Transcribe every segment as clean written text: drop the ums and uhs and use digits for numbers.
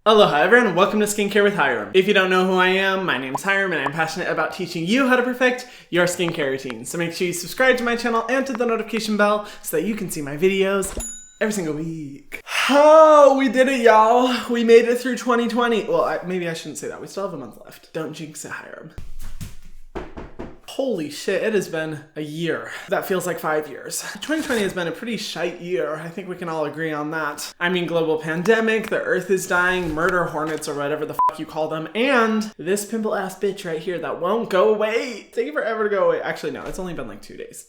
Aloha everyone, welcome to Skincare with Hiram. If you don't know who I am, my name's Hiram and I'm passionate about teaching you how to perfect your skincare routine. So make sure you subscribe to my channel and to the notification bell so that you can see my videos every single week. Oh, we did it, y'all. We made it through 2020. Well, maybe I shouldn't say that. We still have a month left. Don't jinx it, Hiram. Holy shit, it has been a year. That feels like 5 years. 2020 has been a pretty shite year. I think we can all agree on that. I mean, global pandemic, the earth is dying, murder hornets or whatever the fuck you call them, and this pimple ass bitch right here that won't go away. Take forever to go away. Actually, no, it's only been like 2 days.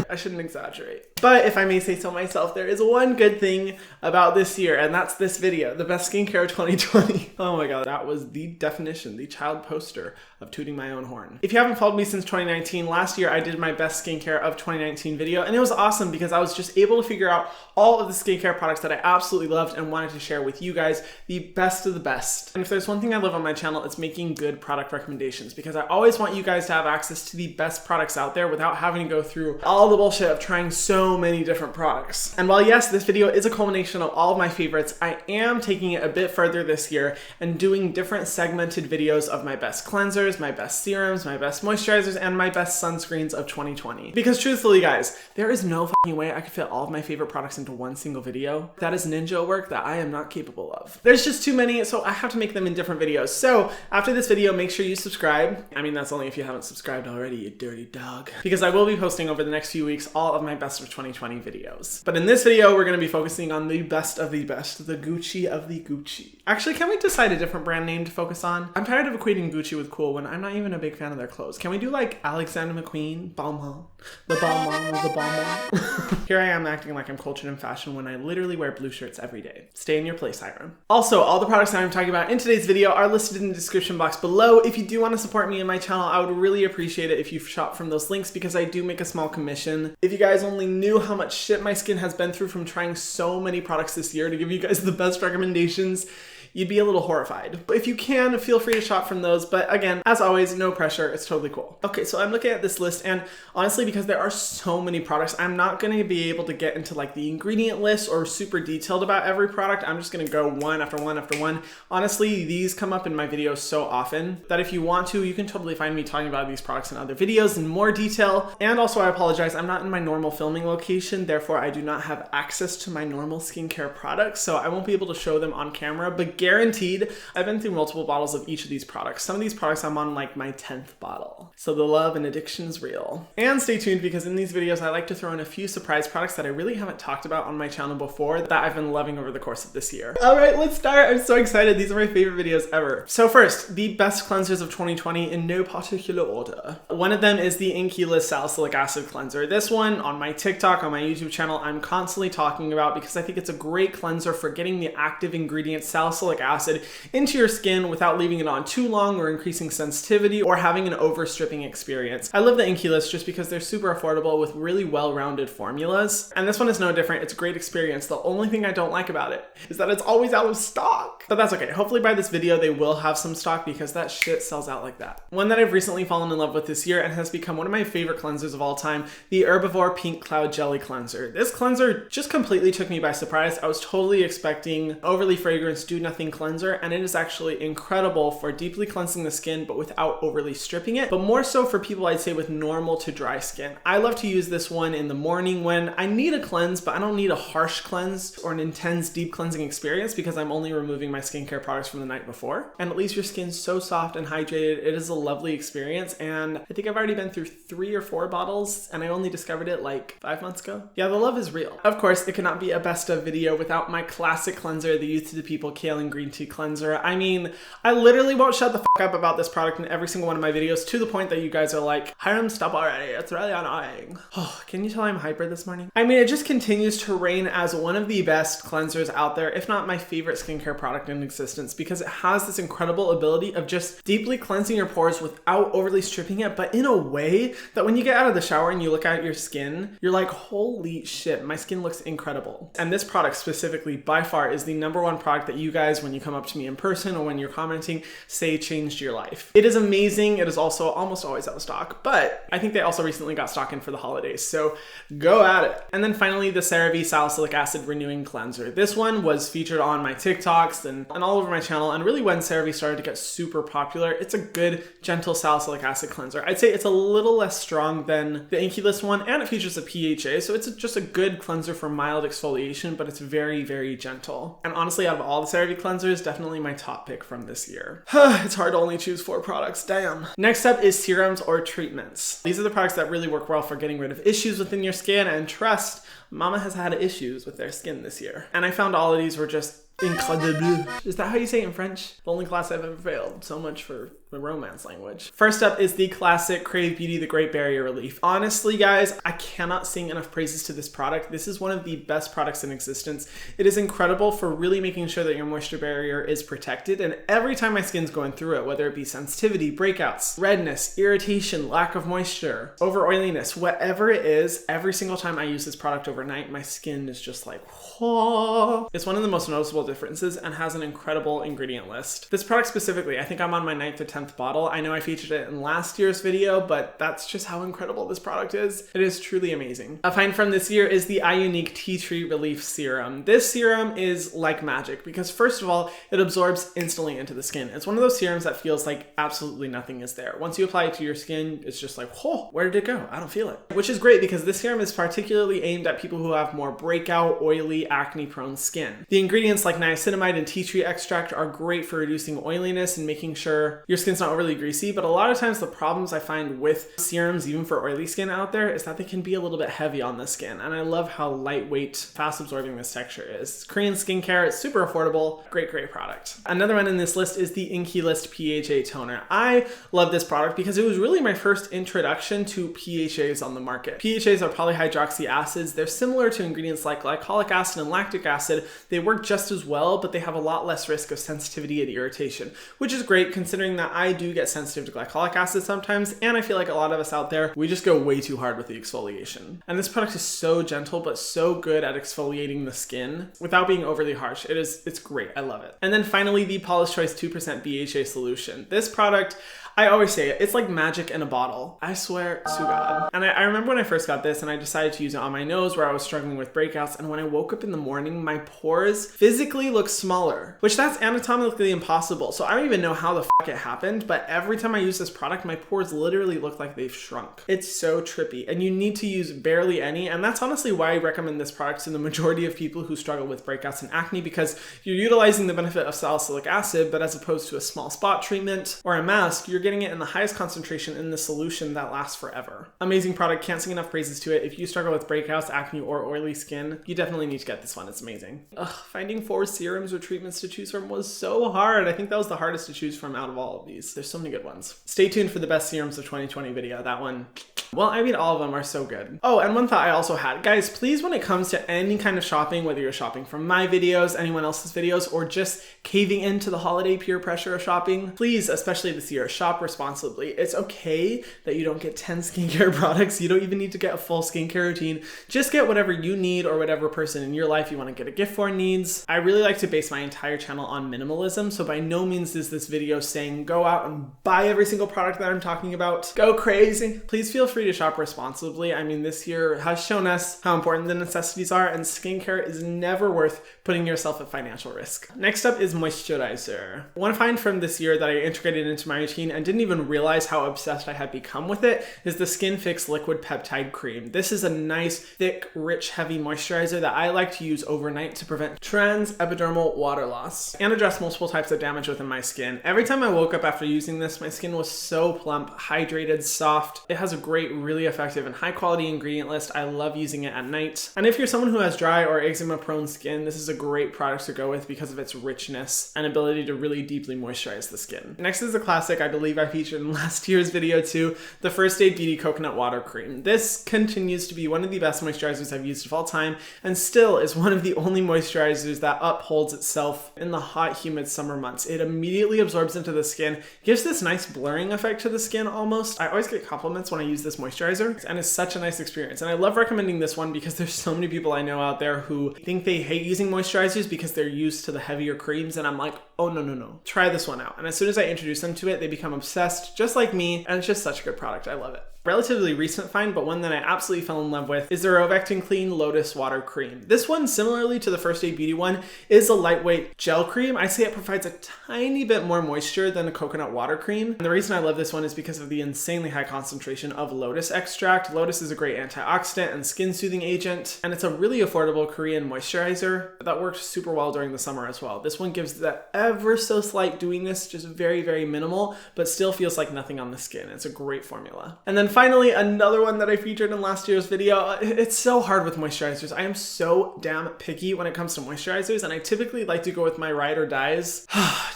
I shouldn't exaggerate. But if I may say so myself, there is one good thing about this year, and that's this video, the best skincare of 2020. Oh my god, that was the definition, the child poster of tooting my own horn. If you haven't followed me since 2019, last year I did my best skincare of 2019 video, and it was awesome because I was just able to figure out all of the skincare products that I absolutely loved and wanted to share with you guys, the best of the best. And if there's one thing I love on my channel, it's making good product recommendations, because I always want you guys to have access to the best products out there without having to go through all the bullshit of trying so many different products. And while yes, this video is a culmination of all of my favorites, I am taking it a bit further this year and doing different segmented videos of my best cleansers, my best serums, my best moisturizers, and my best sunscreens of 2020. Because truthfully guys, there is no fucking way I could fit all of my favorite products into one single video. That is ninja work that I am not capable of. There's just too many, so I have to make them in different videos. So after this video, make sure you subscribe. I mean, that's only if you haven't subscribed already, you dirty dog. Because I will be posting over the next few weeks all of my best of 2020 videos. But in this video, we're going to be focusing on the best of the best, the Gucci of the Gucci. Actually, can we decide a different brand name to focus on? I'm tired of equating Gucci with cool when I'm not even a big fan of their clothes. Can we do like Alexander McQueen, Balmain, the Balmain, the Balmain? Here I am acting like I'm cultured in fashion when I literally wear blue shirts every day. Stay in your place, Hiram. Also, all the products that I'm talking about in today's video are listed in the description box below. If you do want to support me and my channel, I would really appreciate it if you shop from those links because I do make a small commission. If you guys only knew how much shit my skin has been through from trying so many products this year to give you guys the best recommendations, you'd be a little horrified. But if you can, feel free to shop from those. But again, as always, no pressure. It's totally cool. Okay, so I'm looking at this list, and honestly, because there are so many products, I'm not going to be able to get into like the ingredient list or super detailed about every product. I'm just going to go one after one after one. Honestly, these come up in my videos so often that if you want to, you can totally find me talking about these products in other videos in more detail. And also, I apologize, I'm not in my normal filming location. Therefore, I do not have access to my normal skincare products, so I won't be able to show them on camera, but guaranteed, I've been through multiple bottles of each of these products. Some of these products I'm on like my 10th bottle. So the love and addiction is real. And stay tuned because in these videos, I like to throw in a few surprise products that I really haven't talked about on my channel before that I've been loving over the course of this year. All right, let's start. I'm so excited. These are my favorite videos ever. So first, the best cleansers of 2020 in no particular order. One of them is the Inkylis Salicylic Acid Cleanser. This one on my TikTok, on my YouTube channel, I'm constantly talking about because I think it's a great cleanser for getting the active ingredient salicylic acid into your skin without leaving it on too long or increasing sensitivity or having an over-stripping experience. I love the Inkylis just because they're super affordable with really well-rounded formulas. And this one is no different. It's a great experience. The only thing I don't like about it is that it's always out of stock. But that's okay. Hopefully by this video, they will have some stock because that shit sells out like that. One that I've recently fallen in love with this year and has become one of my favorite cleansers of all time, the Herbivore Pink Cloud Jelly Cleanser. This cleanser just completely took me by surprise. I was totally expecting overly fragranced do nothing cleanser, and it is actually incredible for deeply cleansing the skin but without overly stripping it, but more so for people I'd say with normal to dry skin. I love to use this one in the morning when I need a cleanse, but I don't need a harsh cleanse or an intense deep cleansing experience because I'm only removing my skincare products from the night before. And at least your skin's so soft and hydrated. It is a lovely experience, and I think I've already been through 3 or 4 bottles and I only discovered it like 5 months ago. Yeah, the love is real. Of course, it cannot be a best of video without my classic cleanser, the Youth to the People Kale and Green Tea Cleanser. I mean, I literally won't shut the fuck up about this product in every single one of my videos to the point that you guys are like, Hiram, stop already. It's really annoying. Oh, can you tell I'm hyper this morning? I mean, it just continues to reign as one of the best cleansers out there, if not my favorite skincare product in existence, because it has this incredible ability of just deeply cleansing your pores without overly stripping it, but in a way that when you get out of the shower and you look at your skin, you're like, holy shit, my skin looks incredible. And this product specifically by far is the #1 product that you guys guys when you come up to me in person or when you're commenting say changed your life. It is amazing. It is also almost always out of stock, but I think they also recently got stock in for the holidays, so go at it. And then finally, the CeraVe Salicylic Acid Renewing Cleanser. This one was featured on my TikToks and all over my channel, and really when CeraVe started to get super popular. It's a good, gentle salicylic acid cleanser. I'd say it's a little less strong than the Inkey List one, and it features a PHA, so it's just a good cleanser for mild exfoliation, but it's very, very gentle. And honestly, out of all the CeraVe cleansers, definitely my top pick from this year. It's hard to only choose 4 products, damn. Next up is serums or treatments. These are the products that really work well for getting rid of issues within your skin, and trust, Mama has had issues with their skin this year. And I found all of these were just incredible. Is that how you say it in French? The only class I've ever failed. So much for the romance language. First up is the classic Crave Beauty The Great Barrier Relief. Honestly, guys, I cannot sing enough praises to this product. This is one of the best products in existence. It is incredible for really making sure that your moisture barrier is protected. And every time my skin's going through it, whether it be sensitivity, breakouts, redness, irritation, lack of moisture, over oiliness, whatever it is, every single time I use this product overnight, my skin is just like, whoa. It's one of the most noticeable differences and has an incredible ingredient list. This product specifically, I think I'm on my 9th or 10th bottle. I know I featured it in last year's video, but that's just how incredible this product is. It is truly amazing. A find from this year is the Eye Unique Tea Tree Relief Serum. This serum is like magic because first of all, it absorbs instantly into the skin. It's one of those serums that feels like absolutely nothing is there. Once you apply it to your skin, it's just like, whoa, where did it go? I don't feel it. Which is great because this serum is particularly aimed at people who have more breakout, oily, acne-prone skin. The ingredients like niacinamide and tea tree extract are great for reducing oiliness and making sure your skin's not overly greasy, but a lot of times the problems I find with serums, even for oily skin out there, is that they can be a little bit heavy on the skin. And I love how lightweight, fast absorbing this texture is. Korean skincare, it's super affordable, great product. Another one in this list is the Inkey List PHA Toner. I love this product because it was really my first introduction to PHAs on the market. PHAs are polyhydroxy acids. They're similar to ingredients like glycolic acid and lactic acid. They work just as well, but they have a lot less risk of sensitivity and irritation, which is great considering that I do get sensitive to glycolic acid sometimes, and I feel like a lot of us out there, we just go way too hard with the exfoliation. And this product is so gentle, but so good at exfoliating the skin without being overly harsh. It's great, I love it. And then finally, the Paula's Choice 2% BHA solution. This product, I always say it, it's like magic in a bottle. I swear to God. And I remember when I first got this and I decided to use it on my nose where I was struggling with breakouts, and when I woke up in the morning, my pores physically looked smaller, which that's anatomically impossible. So I don't even know how the fuck it happened, but every time I use this product, my pores literally look like they've shrunk. It's so trippy, and you need to use barely any, and that's honestly why I recommend this product to the majority of people who struggle with breakouts and acne, because you're utilizing the benefit of salicylic acid, but as opposed to a small spot treatment or a mask, you're getting it in the highest concentration in the solution that lasts forever. Amazing product, can't sing enough praises to it. If you struggle with breakouts, acne, or oily skin, you definitely need to get this one, it's amazing. Finding 4 serums or treatments to choose from was so hard. I think that was the hardest to choose from out of all of these. There's so many good ones. Stay tuned for the best serums of 2020 video. That one, well, I mean, all of them are so good. Oh, and one thought I also had, guys, please, when it comes to any kind of shopping, whether you're shopping from my videos, anyone else's videos, or just caving into the holiday peer pressure of shopping, please, especially this year, shop responsibly. It's okay that you don't get 10 skincare products. You don't even need to get a full skincare routine. Just get whatever you need or whatever person in your life you want to get a gift for needs. I really like to base my entire channel on minimalism, so by no means is this video saying go out and buy every single product that I'm talking about. Go crazy. Please feel free to shop responsibly. I mean, this year has shown us how important the necessities are, and skincare is never worth putting yourself at financial risk. Next up is moisturizer. One find from this year that I integrated into my routine and didn't even realize how obsessed I had become with it is the Skin Fix Liquid Peptide Cream. This is a nice, thick, rich, heavy moisturizer that I like to use overnight to prevent transepidermal water loss and address multiple types of damage within my skin. Every time I woke up after using this, my skin was so plump, hydrated, soft. It has a great, really effective and high quality ingredient list. I love using it at night. And if you're someone who has dry or eczema prone skin, this is a great product to go with because of its richness and ability to really deeply moisturize the skin. Next is a classic I believe I featured in last year's video too, the First Aid Beauty Coconut Water Cream. This continues to be one of the best moisturizers I've used of all time, and still is one of the only moisturizers that upholds itself in the hot, humid summer months. It immediately absorbs into the skin, gives this nice blurring effect to the skin almost. I always get compliments when I use this moisturizer, and it's such a nice experience. And I love recommending this one because there's so many people I know out there who think they hate using moisturizers because they're used to the heavier creams, and I'm like, oh no, try this one out. And as soon as I introduce them to it, they become obsessed just like me, and it's just such a good product. I love it. Relatively recent find, but one that I absolutely fell in love with is the Rovectin Clean Lotus Water Cream. This one, similarly to the First Aid Beauty one, is a lightweight gel cream. I say it provides a tiny bit more moisture than the coconut water cream. And the reason I love this one is because of the insanely high concentration of lotus extract. Lotus is a great antioxidant and skin soothing agent, and it's a really affordable Korean moisturizer that worked super well during the summer as well. This one gives that ever so slight dewiness, just very, very minimal, but still feels like nothing on the skin. It's a great formula. And then finally, another one that I featured in last year's video. It's so hard with moisturizers. I am so damn picky when it comes to moisturizers, and I typically like to go with my ride or dies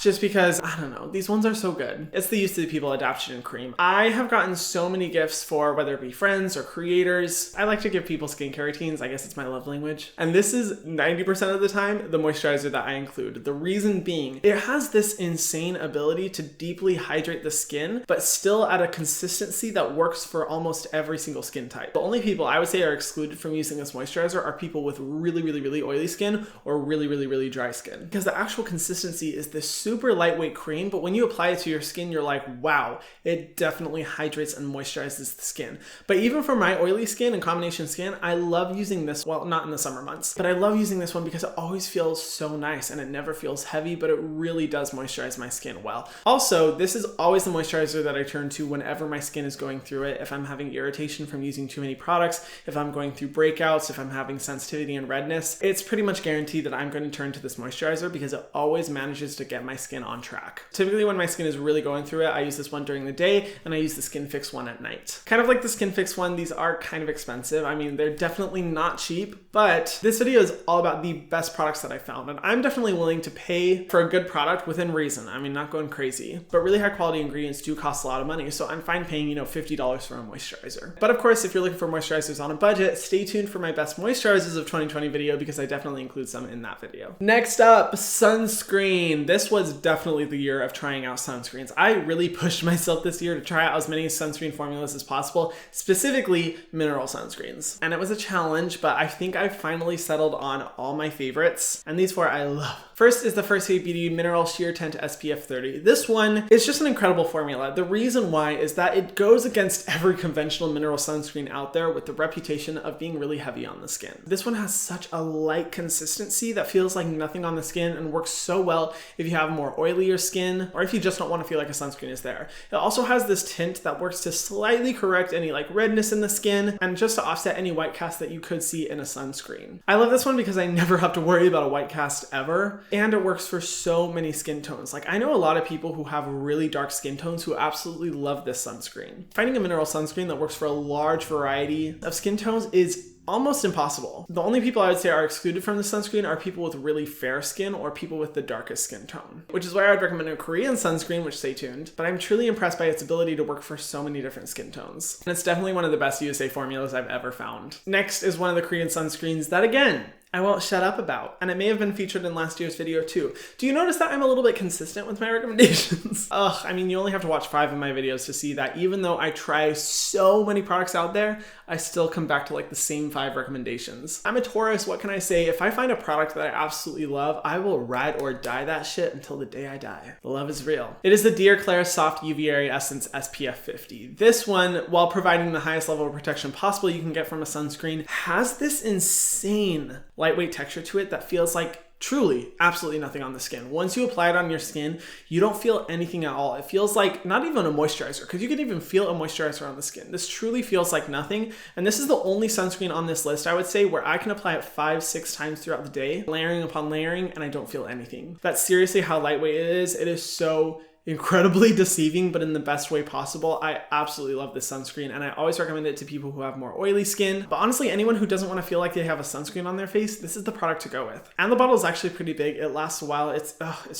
just because, I don't know, these ones are so good. It's the Used to Be People adaptation cream. I have gotten so many gifts for whether it be friends or creators. I like to give people skincare routines. I guess it's my love language. And this is 90% of the time the moisturizer that I include. The reason being, it has this insane ability to deeply hydrate the skin, but still at a consistency that works for almost every single skin type. The only people I would say are excluded from using this moisturizer are people with really oily skin or really dry skin, because the actual consistency is this super lightweight cream, but when you apply it to your skin, you're like, wow, it definitely hydrates and moisturizes the skin. But even for my oily skin and combination skin, I love using this, well, not in the summer months, but I love using this one because it always feels so nice and it never feels heavy, but it really does moisturize my skin well. Also, this is always the moisturizer that I turn to whenever my skin is going through it. If I'm having irritation from using too many products, if I'm going through breakouts, if I'm having sensitivity and redness, it's pretty much guaranteed that I'm going to turn to this moisturizer because it always manages to get my skin on track. Typically when my skin is really going through it, I use this one during the day and I use the Skin Fix one at night. Kind of like the Skin Fix one, these are kind of expensive. I mean, they're definitely not cheap, but this video is all about the best products that I found, and I'm definitely willing to pay for a good product within reason. I mean, not going crazy, but really high quality ingredients do cost a lot of money, so I'm fine paying, $50 for a moisturizer. But of course, if you're looking for moisturizers on a budget, stay tuned for my best moisturizers of 2020 video because I definitely include some in that video. Next up, sunscreen. This was definitely the year of trying out sunscreens. I really pushed myself this year to try out as many sunscreen formulas as possible, specifically mineral sunscreens. And it was a challenge, but I think I finally settled on all my favorites, and these four I love. First is the First Aid Beauty Mineral Sheer Tint SPF 30. This one is just an incredible formula. The reason why is that it goes against every conventional mineral sunscreen out there with the reputation of being really heavy on the skin. This one has such a light consistency that feels like nothing on the skin and works so well if you have more oilier skin or if you just don't want to feel like a sunscreen is there. It also has this tint that works to slightly correct any redness in the skin and just to offset any white cast that you could see in a sunscreen. I love this one because I never have to worry about a white cast ever, and it works for so many skin tones. I know a lot of people who have really dark skin tones who absolutely love this sunscreen. Finding a mineral sunscreen that works for a large variety of skin tones is almost impossible. The only people I would say are excluded from the sunscreen are people with really fair skin or people with the darkest skin tone, which is why I would recommend a Korean sunscreen, which stay tuned, but I'm truly impressed by its ability to work for so many different skin tones. And it's definitely one of the best USA formulas I've ever found. Next is one of the Korean sunscreens that, again, I won't shut up about, and it may have been featured in last year's video too. Do you notice that I'm a little bit consistent with my recommendations? I mean, you only have to watch 5 of my videos to see that even though I try so many products out there, I still come back to the same 5 recommendations. I'm a Taurus, what can I say? If I find a product that I absolutely love, I will ride or die that shit until the day I die. The love is real. It is the Dear Claire Soft UV Area Essence SPF 50. This one, while providing the highest level of protection possible you can get from a sunscreen, has this insane lightweight texture to it that feels like truly absolutely nothing on the skin. Once you apply it on your skin, you don't feel anything at all. It feels like not even a moisturizer, because you can even feel a moisturizer on the skin. This truly feels like nothing. And this is the only sunscreen on this list, I would say, where I can apply it 5-6 times throughout the day, layering upon layering, and I don't feel anything. That's seriously how lightweight it is. It is so incredibly deceiving, but in the best way possible. I absolutely love this sunscreen, and I always recommend it to people who have more oily skin. But honestly, anyone who doesn't want to feel like they have a sunscreen on their face, this is the product to go with. And the bottle is actually pretty big. It lasts a while. It's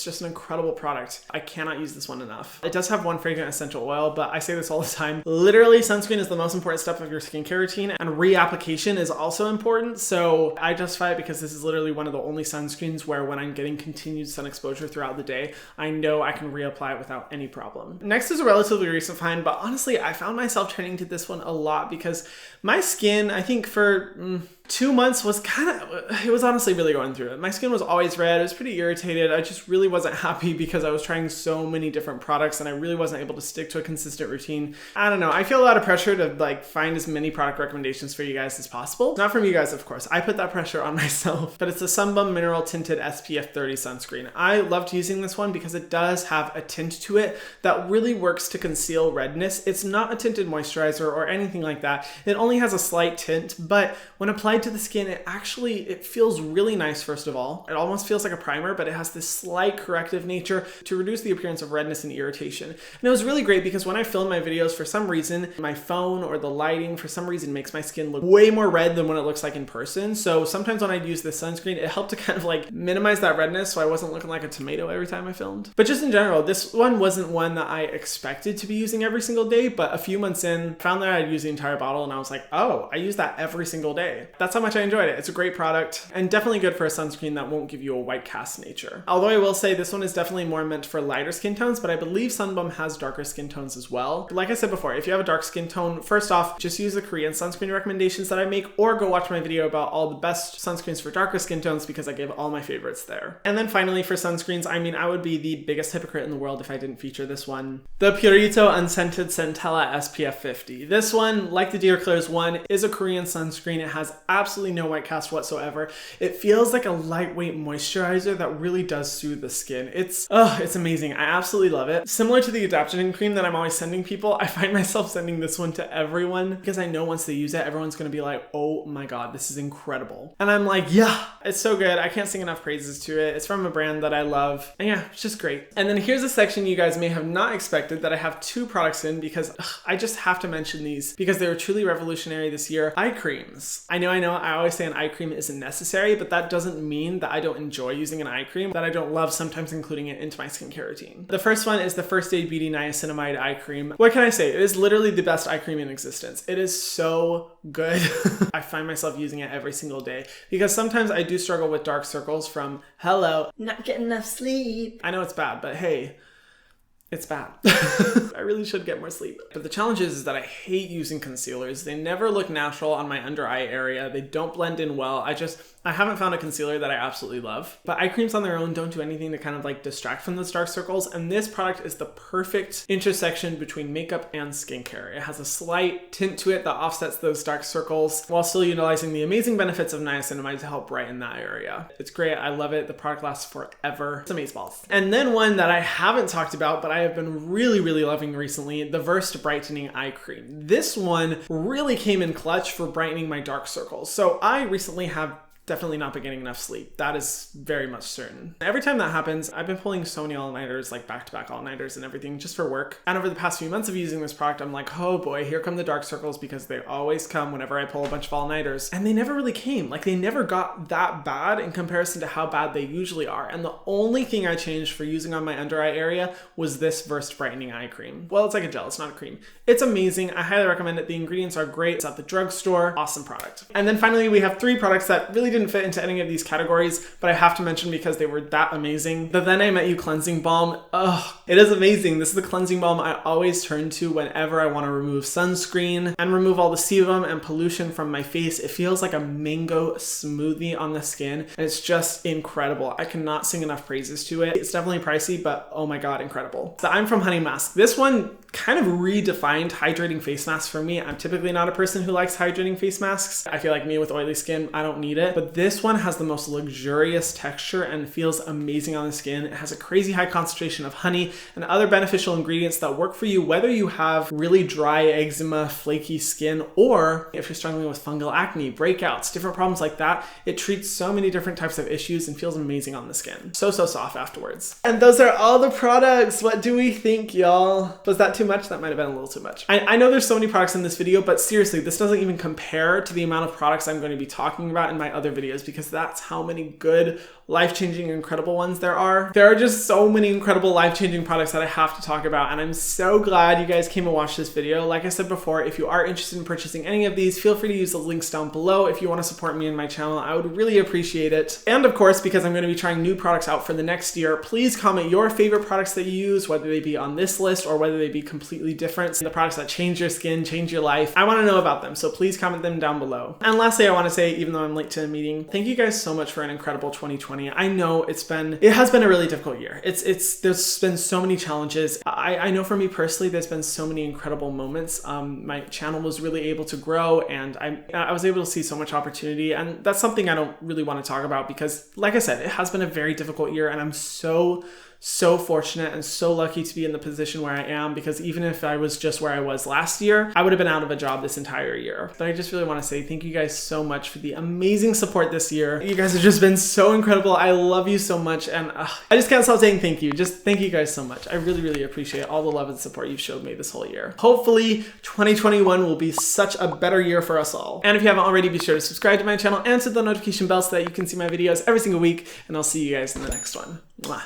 just an incredible product. I cannot use this one enough. It does have one fragrant essential oil, but I say this all the time. Literally, sunscreen is the most important step of your skincare routine, and reapplication is also important. So I justify it because this is literally one of the only sunscreens where when I'm getting continued sun exposure throughout the day, I know I can reapply it without any problem. Next is a relatively recent find, but honestly, I found myself turning to this one a lot because my skin, I think for 2 months was it was honestly really going through it. My skin was always red. It was pretty irritated. I just really wasn't happy because I was trying so many different products and I really wasn't able to stick to a consistent routine. I don't know. I feel a lot of pressure to like find as many product recommendations for you guys as possible. Not from you guys, of course. I put that pressure on myself, but it's a Sunbum Mineral Tinted SPF 30 sunscreen. I loved using this one because it does have a tint to it that really works to conceal redness. It's not a tinted moisturizer or anything like that. It only has a slight tint, but when applied to the skin, it feels really nice. First of all, it almost feels like a primer, but it has this slight corrective nature to reduce the appearance of redness and irritation. And it was really great because when I film my videos, for some reason, my phone or the lighting for some reason makes my skin look way more red than what it looks like in person. So sometimes when I'd use this sunscreen, it helped to kind of like minimize that redness so I wasn't looking like a tomato every time I filmed. But just in general, this one wasn't one that I expected to be using every single day, but a few months in, found that I'd use the entire bottle and I was like, oh, I use that every single day. That's how much I enjoyed it. It's a great product and definitely good for a sunscreen that won't give you a white cast nature. Although I will say this one is definitely more meant for lighter skin tones, but I believe Sunbum has darker skin tones as well. Like I said before, if you have a dark skin tone, first off, just use the Korean sunscreen recommendations that I make or go watch my video about all the best sunscreens for darker skin tones because I gave all my favorites there. And then finally for sunscreens, I mean, I would be the biggest hypocrite in the world if I didn't feature this one. The Purito Unscented Centella SPF 50. This one, like the Dear Klairs one, is a Korean sunscreen. It has absolutely no white cast whatsoever. It feels like a lightweight moisturizer that really does soothe the skin. It's amazing. I absolutely love it. Similar to the adaptogen cream that I'm always sending people, I find myself sending this one to everyone because I know once they use it, everyone's gonna be like, oh my God, this is incredible. And I'm like, yeah, it's so good. I can't sing enough praises to it. It's from a brand that I love. And yeah, it's just great. And then here's a section you guys may have not expected that I have 2 products in because I just have to mention these because they were truly revolutionary this year. Eye creams. I know, I always say an eye cream isn't necessary, but that doesn't mean that I don't enjoy using an eye cream, that I don't love sometimes including it into my skincare routine. The first one is the First Aid Beauty Niacinamide Eye Cream. What can I say? It is literally the best eye cream in existence. It is so good. I find myself using it every single day because sometimes I do struggle with dark circles from not getting enough sleep. I know it's bad, but hey, it's bad. I really should get more sleep. But the challenge is that I hate using concealers. They never look natural on my under eye area. They don't blend in well. I haven't found a concealer that I absolutely love. But eye creams on their own don't do anything to kind of like distract from those dark circles. And this product is the perfect intersection between makeup and skincare. It has a slight tint to it that offsets those dark circles while still utilizing the amazing benefits of niacinamide to help brighten that area. It's great. I love it. The product lasts forever. It's amazeballs. And then one that I haven't talked about, but I have been really, really loving recently, the Versed Brightening Eye Cream. This one really came in clutch for brightening my dark circles. So I recently have definitely not been getting enough sleep. That is very much certain. Every time that happens, I've been pulling so many all-nighters, like back-to-back all-nighters and everything just for work. And over the past few months of using this product, I'm like, oh boy, here come the dark circles because they always come whenever I pull a bunch of all-nighters. And they never really came. Like they never got that bad in comparison to how bad they usually are. And the only thing I changed for using on my under eye area was this Versed Brightening Eye Cream. Well, it's like a gel, it's not a cream. It's amazing. I highly recommend it. The ingredients are great. It's at the drugstore. Awesome product. And then finally, we have 3 products that really didn't fit into any of these categories, but I have to mention because they were that amazing. The Then I Met You Cleansing Balm. It is amazing. This is the cleansing balm I always turn to whenever I want to remove sunscreen and remove all the sebum and pollution from my face. It feels like a mango smoothie on the skin, and it's just incredible. I cannot sing enough praises to it. It's definitely pricey, but oh my God, incredible. The I'm From Honey mask. This one kind of redefined hydrating face masks for me. I'm typically not a person who likes hydrating face masks. I feel like me with oily skin, I don't need it. But this one has the most luxurious texture and feels amazing on the skin. It has a crazy high concentration of honey and other beneficial ingredients that work for you whether you have really dry eczema, flaky skin, or if you're struggling with fungal acne, breakouts, different problems like that. It treats so many different types of issues and feels amazing on the skin. So soft afterwards. And those are all the products. What do we think, y'all? Was that too much? That might have been a little too much. I know there's so many products in this video, but seriously, this doesn't even compare to the amount of products I'm going to be talking about in my other videos because that's how many good, life-changing, incredible ones there are. There are just so many incredible life-changing products that I have to talk about, and I'm so glad you guys came and watched this video. Like I said before, if you are interested in purchasing any of these, feel free to use the links down below if you want to support me and my channel. I would really appreciate it. And of course, because I'm going to be trying new products out for the next year, please comment your favorite products that you use, whether they be on this list or whether they be completely different. The products that change your skin, change your life. I want to know about them, so please comment them down below. And lastly, I want to say, even though I'm late to a meeting, thank you guys so much for an incredible 2020. I know it has been a really difficult year. There's been so many challenges. I know for me personally, there's been so many incredible moments. My channel was really able to grow, and I was able to see so much opportunity, and that's something I don't really want to talk about because, like I said, it has been a very difficult year, and I'm so fortunate and so lucky to be in the position where I am, because even if I was just where I was last year, I would have been out of a job this entire year. But I just really want to say thank you guys so much for the amazing support this year. You guys have just been so incredible. I love you so much, and I just can't stop saying thank you. Just thank you guys so much. I really, really appreciate all the love and support you've showed me this whole year. Hopefully 2021 will be such a better year for us all. And if you haven't already, be sure to subscribe to my channel and set the notification bell so that you can see my videos every single week, and I'll see you guys in the next one. Mwah.